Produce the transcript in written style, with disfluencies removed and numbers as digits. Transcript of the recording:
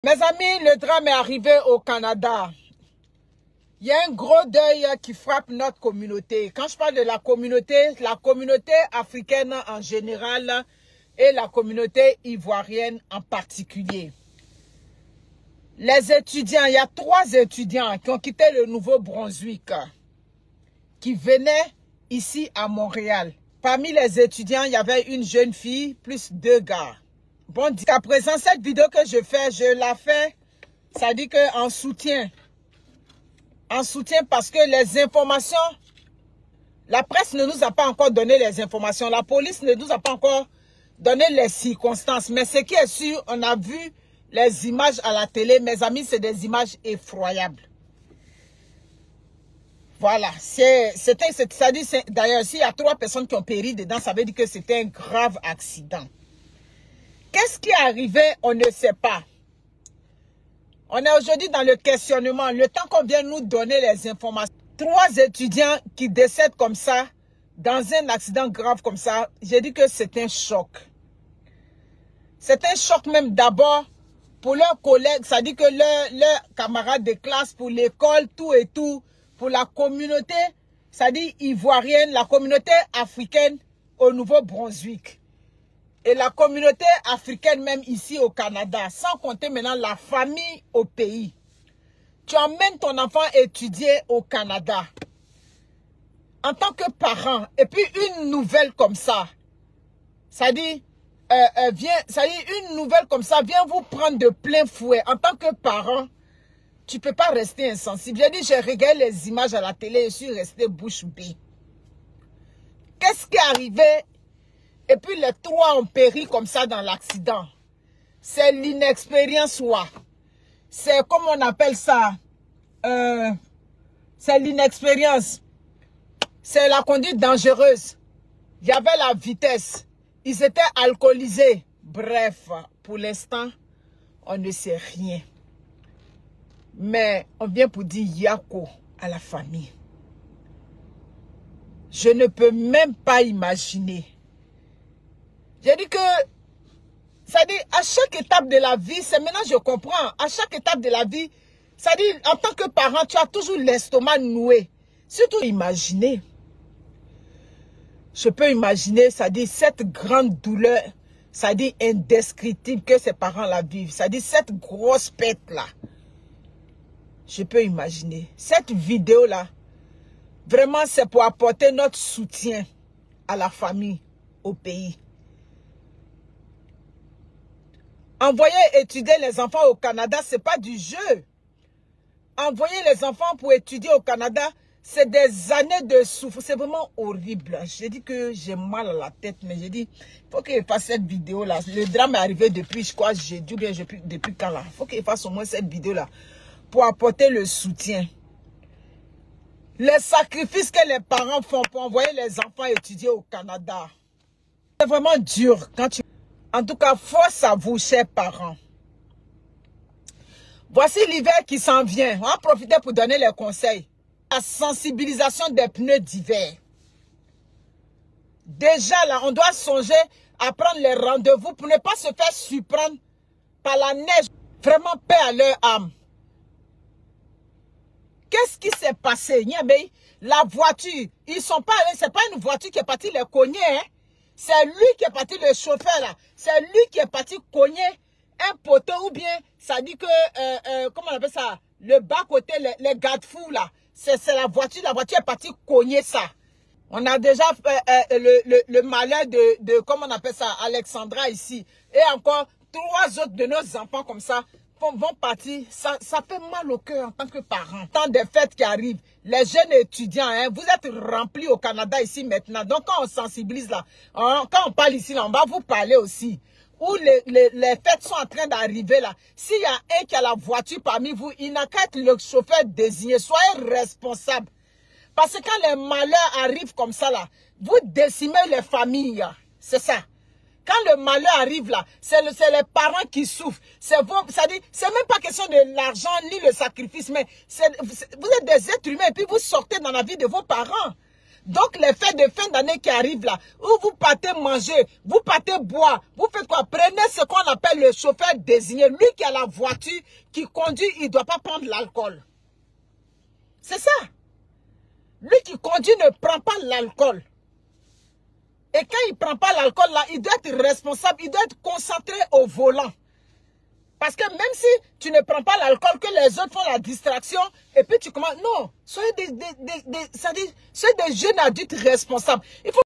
Mes amis, le drame est arrivé au Canada. Il y a un gros deuil qui frappe notre communauté. Quand je parle de la communauté africaine en général et la communauté ivoirienne en particulier. Les étudiants, il y a 3 étudiants qui ont quitté le Nouveau-Brunswick, qui venaient ici à Montréal. Parmi les étudiants, il y avait une jeune fille plus 2 gars. Bon, jusqu'à présent, cette vidéo que je la fais, ça dit que en soutien parce que les informations, la presse ne nous a pas encore donné les informations, la police ne nous a pas encore donné les circonstances, mais ce qui est sûr, on a vu les images à la télé, mes amis, c'est des images effroyables. Voilà, d'ailleurs, s'il y a 3 personnes qui ont péri dedans, ça veut dire que c'était un grave accident. Qu'est-ce qui est arrivé? On ne sait pas. On est aujourd'hui dans le questionnement. Le temps qu'on vient nous donner les informations. 3 étudiants qui décèdent comme ça, dans un accident grave comme ça, j'ai dit que c'est un choc. C'est un choc même d'abord pour leurs collègues, ça dit que leurs camarades de classe, pour l'école, tout et tout, pour la communauté, ça dit ivoirienne, la communauté africaine au Nouveau-Brunswick. Et la communauté africaine même ici au Canada, sans compter maintenant la famille au pays. Tu emmènes ton enfant étudier au Canada en tant que parent, et puis une nouvelle comme ça, ça dit, une nouvelle comme ça vient vous prendre de plein fouet. En tant que parent, tu ne peux pas rester insensible. J'ai dit, j'ai regardé les images à la télé et je suis resté bouche bée. Qu'est-ce qui est arrivé? Et puis les 3 ont péri comme ça dans l'accident. C'est l'inexpérience, c'est comme on appelle ça. C'est l'inexpérience. C'est la conduite dangereuse. Il y avait la vitesse. Ils étaient alcoolisés. Bref, pour l'instant, on ne sait rien. Mais on vient pour dire Yako à la famille. Je ne peux même pas imaginer. J'ai dit que, ça dit, à chaque étape de la vie, c'est maintenant je comprends, à chaque étape de la vie, ça dit, en tant que parent, tu as toujours l'estomac noué. Surtout imaginer. Je peux imaginer, ça dit, cette grande douleur, ça dit, indescriptible que ces parents la vivent. Ça dit, cette grosse pète-là. Je peux imaginer. Cette vidéo-là, vraiment, c'est pour apporter notre soutien à la famille, au pays. Envoyer étudier les enfants au Canada, ce n'est pas du jeu. Envoyer les enfants pour étudier au Canada, c'est des années de souffrance. C'est vraiment horrible. J'ai dit que j'ai mal à la tête, mais j'ai dit, il faut qu'il fasse cette vidéo-là. Le drame est arrivé depuis, je crois, jeudi ou bien depuis quand là. Il faut qu'il fasse au moins cette vidéo-là pour apporter le soutien. Les sacrifices que les parents font pour envoyer les enfants étudier au Canada. C'est vraiment dur quand tu... En tout cas, force à vous, chers parents. Voici l'hiver qui s'en vient. On va profiter pour donner les conseils. La sensibilisation des pneus d'hiver. Déjà là, on doit songer à prendre les rendez-vous pour ne pas se faire surprendre par la neige. Vraiment paix à leur âme. Qu'est-ce qui s'est passé? La voiture, ils sont pas allés, c'est pas une voiture qui est partie les cogner, hein? C'est lui qui est parti, le chauffeur là. C'est lui qui est parti cogner un poteau ou bien, ça dit que, comment on appelle ça? Le bas-côté, les garde-fous là. C'est la voiture est partie cogner ça. On a déjà le malheur de, comment on appelle ça, Alexandra ici. Et encore 3 autres de nos enfants comme ça vont partir. Ça fait mal au cœur en tant que parent. Tant de fêtes qui arrivent. Les jeunes étudiants, hein, vous êtes remplis au Canada ici maintenant. Donc quand on sensibilise là, hein, quand on parle ici là, on va vous parler aussi. Où les fêtes sont en train d'arriver là. S'il y a un qui a la voiture parmi vous, il n'a qu'à être le chauffeur désigné. Soyez responsable. Parce que quand les malheurs arrivent comme ça là, vous décimez les familles. C'est ça. Quand le malheur arrive là, c'est les parents qui souffrent. C'est même pas question de l'argent ni le sacrifice, mais vous êtes des êtres humains et puis vous sortez dans la vie de vos parents. Donc, les fêtes de fin d'année qui arrivent là, où vous partez manger, vous partez boire, vous faites quoi? Prenez ce qu'on appelle le chauffeur désigné. Lui qui a la voiture, qui conduit, il ne doit pas prendre l'alcool. C'est ça. Lui qui conduit ne prend pas l'alcool. Et quand il ne prend pas l'alcool là, il doit être responsable, il doit être concentré au volant. Parce que même si tu ne prends pas l'alcool, que les autres font la distraction, et puis tu commences... Non, soyez des jeunes adultes responsables. Il faut